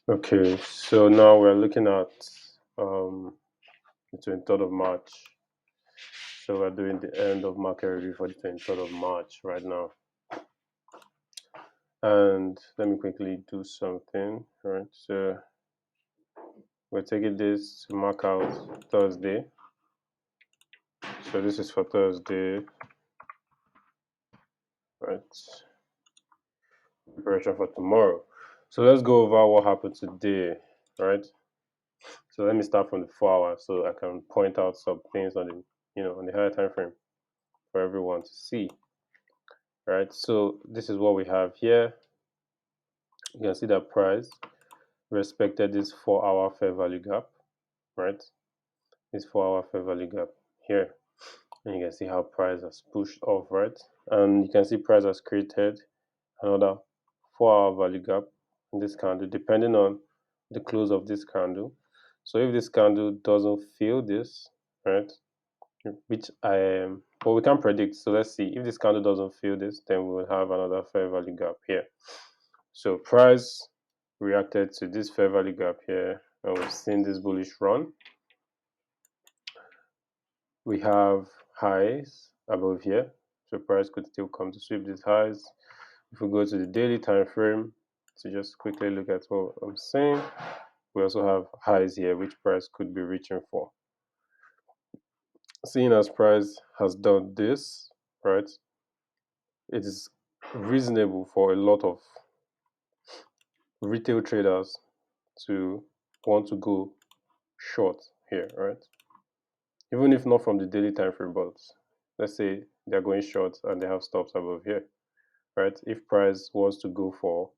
Okay, so now we're looking at the 23rd of March. So we're doing the end of market review for the 23rd of March right now. And let me quickly do something. All right, so we're taking this to mark out Thursday. So this is for Thursday, right? Preparation for tomorrow. So let's go over what happened today, right? So let me start from the 4 hours so I can point out some things on the on the higher time frame for everyone to see. Right, so this is what we have here. You can see that price respected this 4 hour fair value gap, right? This 4 hour fair value gap here. And you can see how price has pushed off, right? And you can see price has created another 4 hour value gap in this candle, depending on the close of this candle. So if this candle doesn't fill this, right, which but we can't predict. So let's see. If this candle doesn't fill this, then we will have another fair value gap here. So price reacted to this fair value gap here, and we've seen this bullish run. We have highs above here, so price could still come to sweep these highs. If we go to the daily time frame to just quickly look at what I'm saying, we also have highs here, which price could be reaching for. Seeing as price has done this, right, it is reasonable for a lot of retail traders to want to go short here, right? Even if not from the daily time frame, but let's say they're going short and they have stops above here, right? If price wants to go for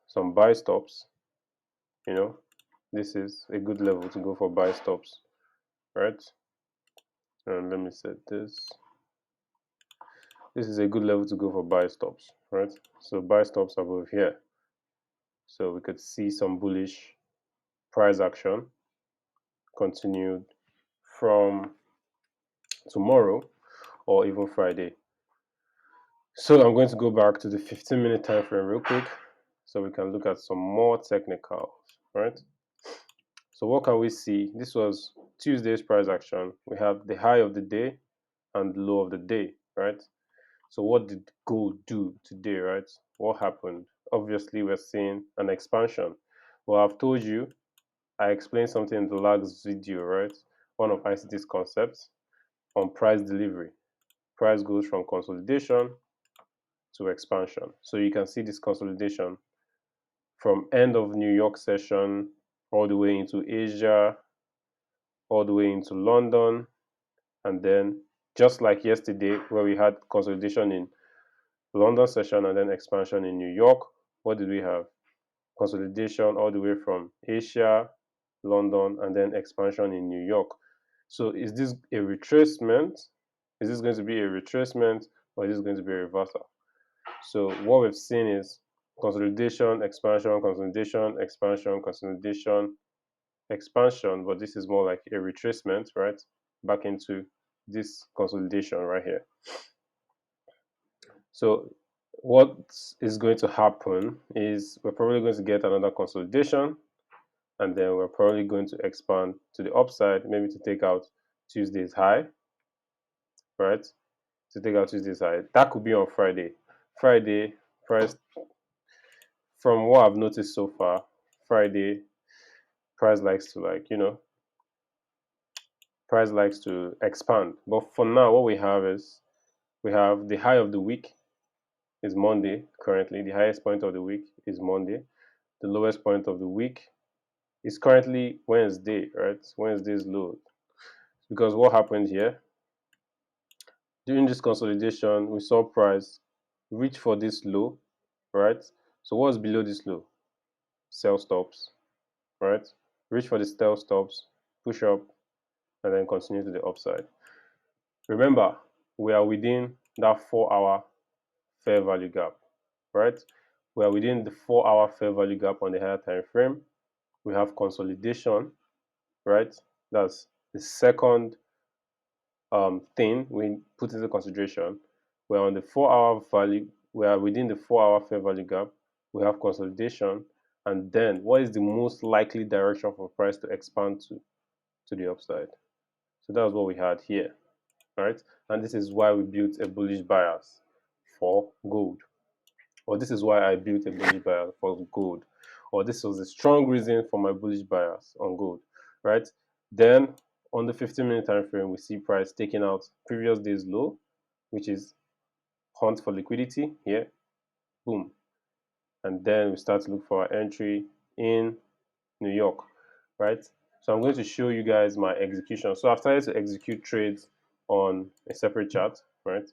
some buy stops, this is a good level to go for buy stops, right? And let me set this. This is a good level to go for buy stops, right? So buy stops above here. So we could see some bullish price action continued from tomorrow or even Friday. So I'm going to go back to the 15-minute time frame real quick so we can look at some more technicals, right? So what can we see? This was Tuesday's price action. We have the high of the day and the low of the day, right? So what did gold do today, right? What happened? Obviously, we're seeing an expansion. Well, I've told you, I explained something in the last video, right? One of ICT's concepts on price delivery. Price goes from consolidation to expansion. So you can see this consolidation from end of New York session all the way into Asia, all the way into London, and then just like yesterday where we had consolidation in London session and then expansion in New York, what did we have? Consolidation all the way from Asia, London, and then expansion in New York. So is this a retracement? Is this going to be a retracement or is this going to be a reversal? So what we've seen is consolidation, expansion, consolidation, expansion, consolidation, expansion, but this is more like a retracement, right? Back into this consolidation right here. So what is going to happen is we're probably going to get another consolidation, and then we're probably going to expand to the upside, maybe to take out Tuesday's high, right? To take out Tuesday's high. That could be on Friday. Friday price, from what I've noticed so far, Friday price likes to price likes to expand. But for now, what we have is we have the high of the week is Monday currently. The highest point of the week is Monday. The lowest point of the week is currently Wednesday, right? Wednesday's low. Because what happened here during this consolidation, we saw price reach for this low, right? So what's below this low? Sell stops, right? Reach for the sell stops, push up, and then continue to the upside. Remember, we are within that 4-hour fair value gap, right? We are within the 4-hour fair value gap on the higher time frame. We have consolidation, right? That's the second thing we put into consideration. We're on the 4-hour value. We are within the 4-hour fair value gap. we have consolidation, and then what is the most likely direction for price to expand to the upside. So that's what we had here, right? And this is why we built a bullish bias for gold, or this is why I built a bullish bias for gold, or this was a strong reason for my bullish bias on gold, right? Then on the 15-minute time frame, we see price taking out previous day's low, which is hunt for liquidity here, boom, and then we start to look for our entry in New York, right? So I'm going to show you guys my execution. So I've started to execute trades on a separate chart, right?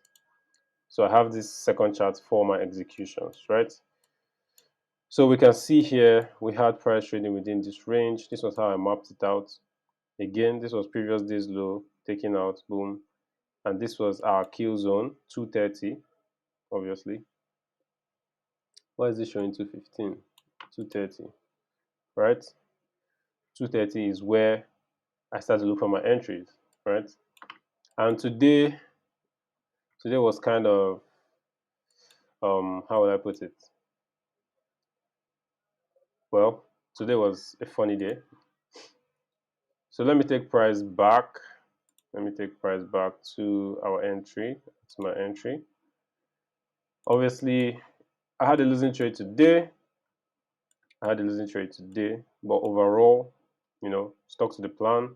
So I have this second chart for my executions, right? So we can see here we had price trading within this range. This was how I mapped it out. Again, this was previous day's low, taking out, boom. And this was our kill zone, 230, obviously. Why is it showing 215? 230, right? 230 is where I start to look for my entries, right? And today was kind of how would I put it? Well, today was a funny day. So let me take price back. Let me take price back to our entry, to my entry. Obviously, I had a losing trade today. But overall, stuck to the plan,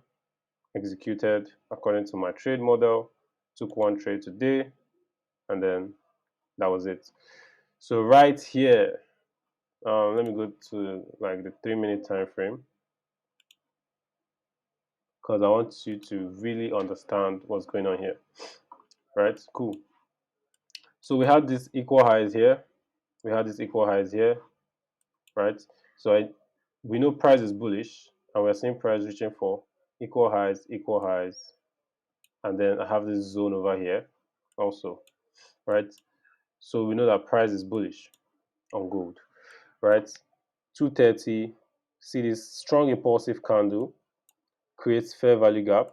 executed according to my trade model, took one trade today, and then that was it. So right here, let me go to like the 3-minute time frame, because I want you to really understand what's going on here, right? Cool. So we had this equal highs here. Right? So we know price is bullish, and we're seeing price reaching for equal highs, and then I have this zone over here also, right? So we know that price is bullish on gold, right? 230, see this strong impulsive candle, creates fair value gap.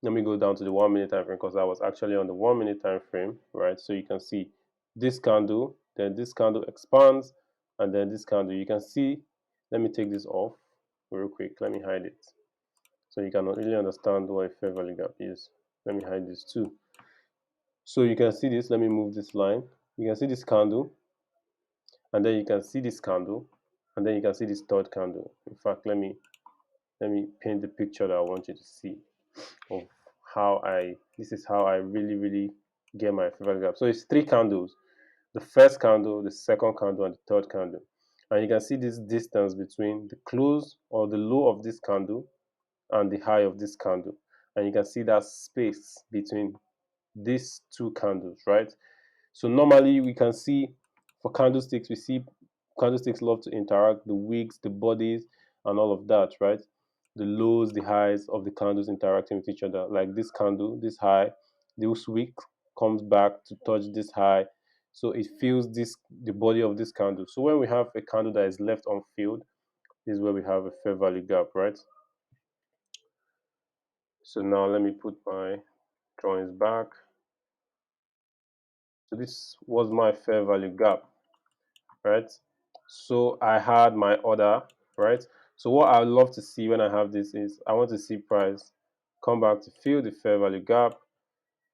Let me go down to the 1-minute time frame, because I was actually on the 1-minute time frame, right? So you can see this candle, then this candle expands, and then this candle. You can see, let me take this off real quick. Let me hide it, so you can really understand what a fair value gap is. Let me hide this too. So you can see this. Let me move this line. You can see this candle, and then you can see this candle, and then you can see this third candle. In fact, let me paint the picture that I want you to see of this is how I really get my fair value gap. So it's 3 candles: the first candle, the second candle, and the third candle. And you can see this distance between the close or the low of this candle and the high of this candle. And you can see that space between these 2 candles, right? So normally we can see for candlesticks, we see candlesticks love to interact, the wicks, the bodies, and all of that, right? The lows, the highs of the candles interacting with each other. Like this candle, this high, this wick comes back to touch this high. So it fills the body of this candle. So when we have a candle that is left unfilled, this is where we have a fair value gap, right? So now let me put my drawings back. So this was my fair value gap, right? So I had my order, right? So what I love to see when I have this is I want to see price come back to fill the fair value gap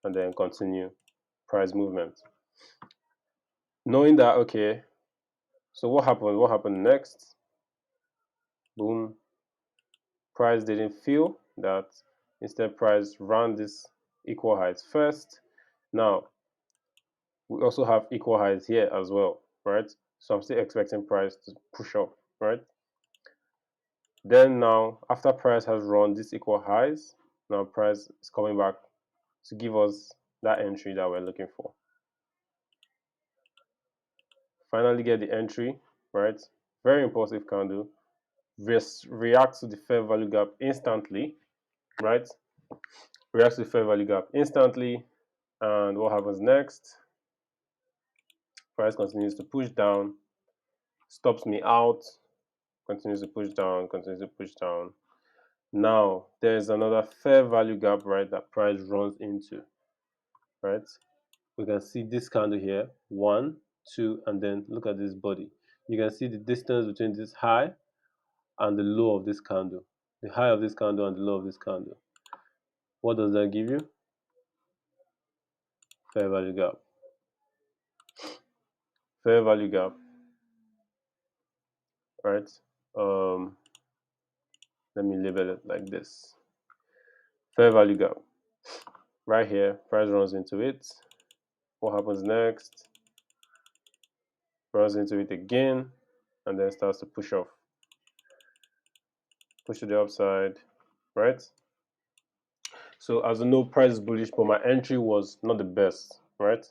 and then continue price movement. Knowing that, okay, so what happened? What happened next? Boom. Price didn't fill that. Instead, price ran this equal highs first. Now, we also have equal highs here as well, right? So I'm still expecting price to push up, right? Then now, after price has run this equal highs, now price is coming back to give us that entry that we're looking for. Finally get the entry, right? Very impulsive candle. Reacts to the fair value gap instantly, right? Reacts to the fair value gap instantly. And what happens next? Price continues to push down, stops me out, continues to push down, continues to push down. Now, there's another fair value gap, right, that price runs into, right? We can see this candle here, 1, 2, and then look at this body. You can see the distance between this high and the low of this candle. The high of this candle and the low of this candle. What does that give you? Fair value gap. Fair value gap, right? Let me label it like this. Fair value gap. Right here, price runs into it. What happens next? Runs into it again, and then starts to push off. Push to the upside, right? So as you know, price is bullish, but my entry was not the best, right?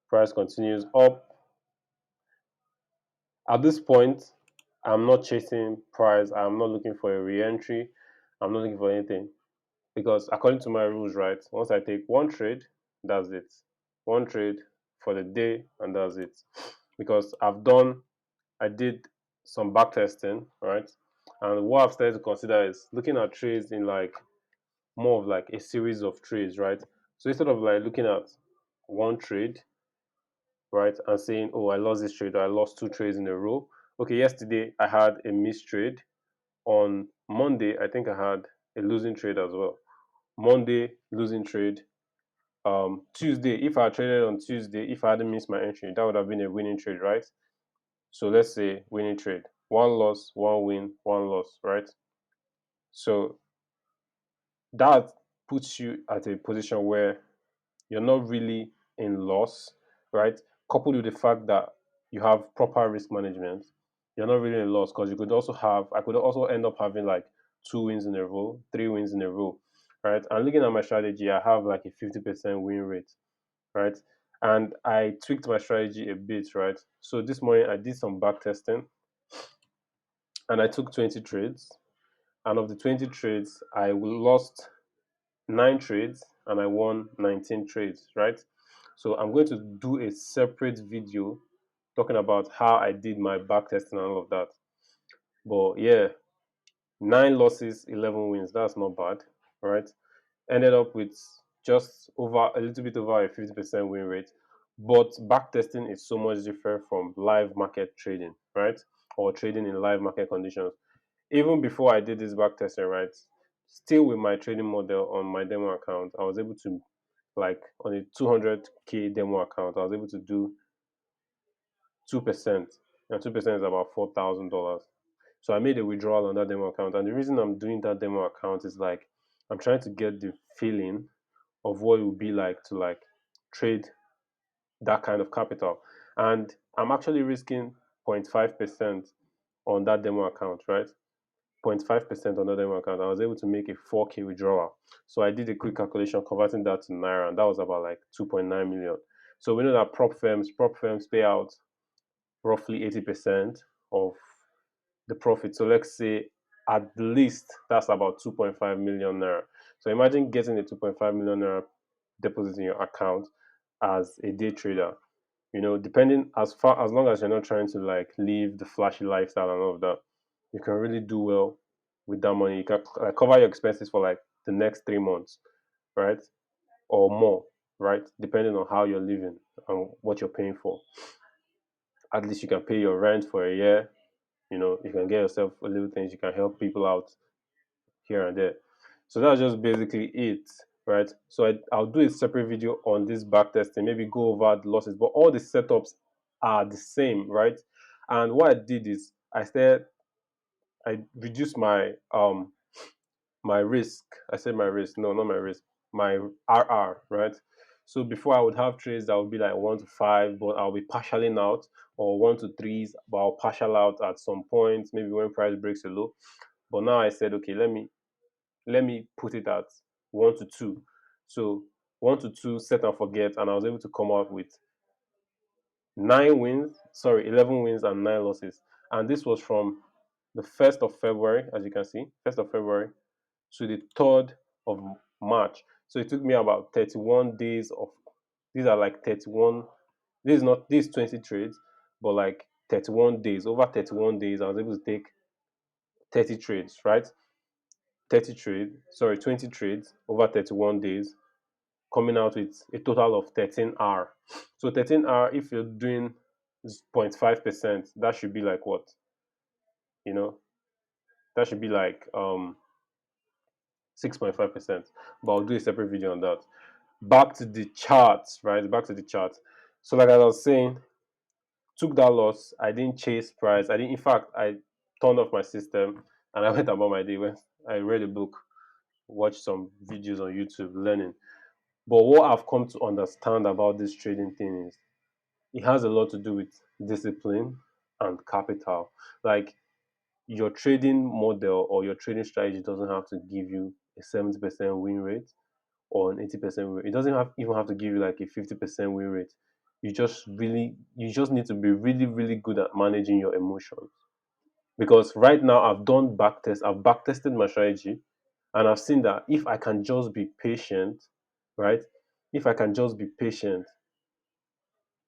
Price continues up. At this point, I'm not chasing price. I'm not looking for a re-entry. I'm not looking for anything. Because according to my rules, right, once I take one trade, that's it. One trade for the day, and that's it. Because I did some back testing, right? And what I've started to consider is looking at trades in like more of like a series of trades, right? So instead of like looking at one trade, right, and saying, oh, I lost this trade or I lost two trades in a row. Okay, yesterday I had a missed trade. On Monday, I think I had a losing trade as well. Monday, losing trade. Tuesday, if I traded on Tuesday, if I hadn't missed my entry, that would have been a winning trade, right? So let's say winning trade. One loss, one win, one loss, right? So that puts you at a position where you're not really in loss, right? Coupled with the fact that you have proper risk management, you're not really in loss because I could also end up having like 2 wins in a row, 3 wins in a row, right? And looking at my strategy, I have like a 50% win rate, right? And I tweaked my strategy a bit, right? So this morning I did some back testing and I took 20 trades. And of the 20 trades, I lost 9 trades and I won 19 trades, right? So I'm going to do a separate video talking about how I did my back testing and all of that. But yeah, 9 losses, 11 wins. That's not bad, right? Ended up with just over a little bit over a 50% win rate. But back testing is so much different from live market trading, right? Or trading in live market conditions. Even before I did this back testing, right? Still with my trading model on my demo account, I was able to, like on a 200k demo account, I was able to do 2%. And 2% is about $4,000. So I made a withdrawal on that demo account. And the reason I'm doing that demo account is like I'm trying to get the feeling of what it would be like to like trade that kind of capital. And I'm actually risking 0.5% on that demo account, right? 0.5% on that demo account. I was able to make a 4k withdrawal. So I did a quick calculation converting that to Naira, and that was about like 2.9 million. So we know that prop firms pay out roughly 80% of the profit. So let's say at least that's about 2.5 million Naira. So imagine getting a 2.5 million Naira deposit in your account as a day trader. You know, depending as long as you're not trying to like live the flashy lifestyle and all of that, you can really do well with that money. You can like, cover your expenses for like the next 3 months, right? Or more, right? Depending on how you're living and what you're paying for. At least you can pay your rent for a year. You know, you can get yourself a little things. You can help people out here and there. So that's just basically it, right? So I'll do a separate video on this back testing, maybe go over the losses, but all the setups are the same, right? And what I did is I reduced my risk. I said my risk, no, not my risk, my RR, right? So before I would have trades that would be like 1 to 5, but I'll be partialing out, or 1 to 3s, but I'll partial out at some point, maybe when price breaks a low. But now I said, okay, let me put it at 1 to 2. So 1 to 2, set and forget, and I was able to come out with 11 wins and 9 losses. And this was from the 1st of February, as you can see, 1st of February to the 3rd of March. So it took me about 31 days of, these are like 31, this is 20 trades, but like 31 days, over 31 days, I was able to take 30 trades, right? 20 trades over 31 days. coming out with a total of 13R. So 13R, if you're doing 0.5%, that should be like what? You know, that should be like 6.5%. But I'll do a separate video on that. Back to the charts, right? Back to the chart. So like I was saying, took that loss. I didn't chase price. I didn't. In fact, I turned off my system and I went about my day. When I read a book, watched some videos on YouTube, learning. But what I've come to understand about this trading thing is it has a lot to do with discipline and capital. Like your trading model or your trading strategy doesn't have to give you a 70% win rate or an 80% win rate. It doesn't even have to give you like a 50% win rate. You just need to be really, really good at managing your emotions. Because right now I've back tested my strategy and I've seen that if I can just be patient, right? If I can just be patient,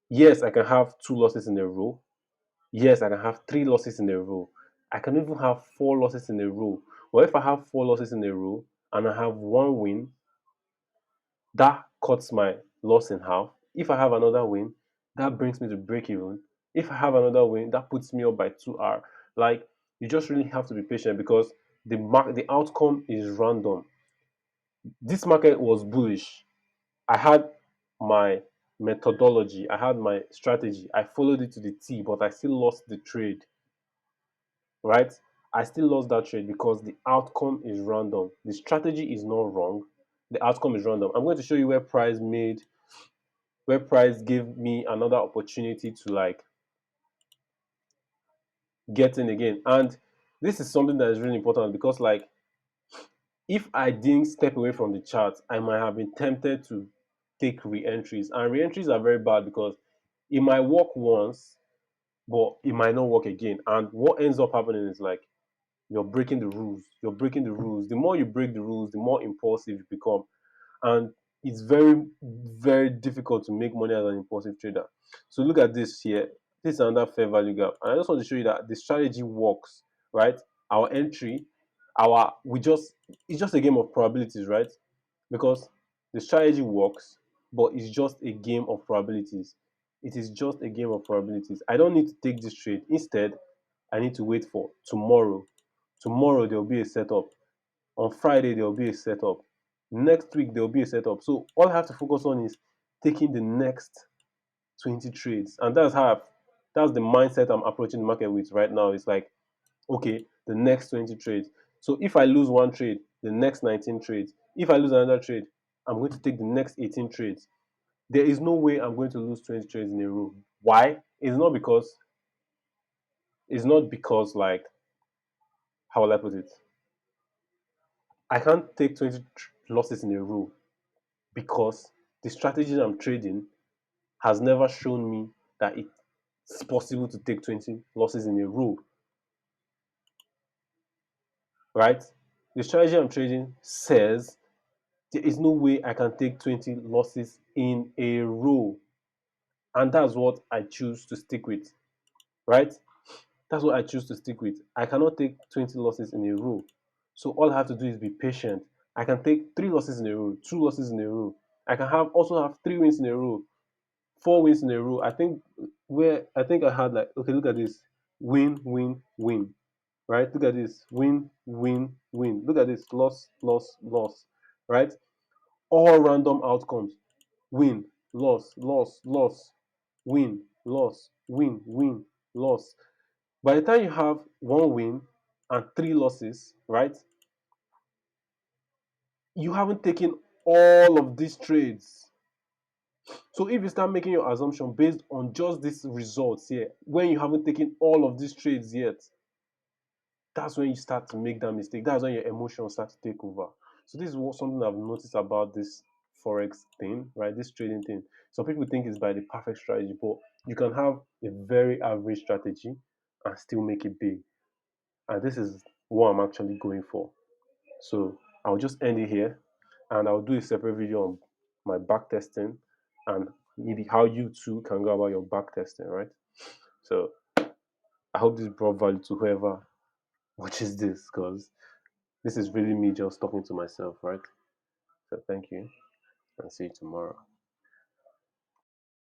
yes, I can have 2 losses in a row. Yes, I can have 3 losses in a row. I can even have 4 losses in a row. But if I have 4 losses in a row and I have one win, that cuts my loss in half. If I have another win, that brings me to break even. If I have another win, that puts me up by 2R. Like you just really have to be patient because the outcome is random. This market was bullish. I had my methodology, I had my strategy, I followed it to the T, but I still lost the trade, right? I still lost that trade because the outcome is random. The strategy is not wrong, the outcome is random. I'm going to show you where price gave me another opportunity to like get in again. And this is something that is really important because like if I didn't step away from the chart, I might have been tempted to take re-entries. And re-entries are very bad because it might work once, but it might not work again. And what ends up happening is like you're breaking the rules. You're breaking the rules. The more you break the rules, the more impulsive you become. And it's very, very difficult to make money as an impulsive trader. So look at this here. This is another fair value gap. And I just want to show you that the strategy works, right? Our entry, it's just a game of probabilities, right? Because the strategy works, but it's just a game of probabilities. It is just a game of probabilities. I don't need to take this trade. Instead, I need to wait for tomorrow. Tomorrow there will be a setup. On Friday there will be a setup. Next week there will be a setup. So all I have to focus on is taking the next 20 trades. And that's the mindset I'm approaching the market with right now. It's like, okay, the next 20 trades. So if I lose one trade, the next 19 trades. If I lose another trade, I'm going to take the next 18 trades. There is no way I'm going to lose 20 trades in a row. Why? It's not because like, how will I put it? I can't take 20 losses in a row because the strategy I'm trading has never shown me that it's possible to take 20 losses in a row, right? The strategy I'm trading says there is no way I can take 20 losses in a row. And that's what I choose to stick with, right? That's what I choose to stick with. I cannot take 20 losses in a row. So all I have to do is be patient. I can take 3 losses in a row, 2 losses in a row. I can also have 3 wins in a row, 4 wins in a row. I think I had like, okay, look at this. Win, win, win. Right? Look at this. Win, win, win. Look at this. Loss, loss, loss. Right? All random outcomes. Win, loss, loss, loss. Win, loss, win, win, loss. By the time you have 1 win and 3 losses, right? You haven't taken all of these trades. So if you start making your assumption based on just these results here, when you haven't taken all of these trades yet, that's when you start to make that mistake. That's when your emotions start to take over. So this is something I've noticed about this forex thing, right? This trading thing. Some people think it's by the perfect strategy, but you can have a very average strategy and still make it big. And this is what I'm actually going for. So I'll just end it here, and I'll do a separate video on my back testing and maybe how you too can go about your back testing, right? So I hope this brought value to whoever watches this, because this is really me just talking to myself, right? So thank you. and see you tomorrow.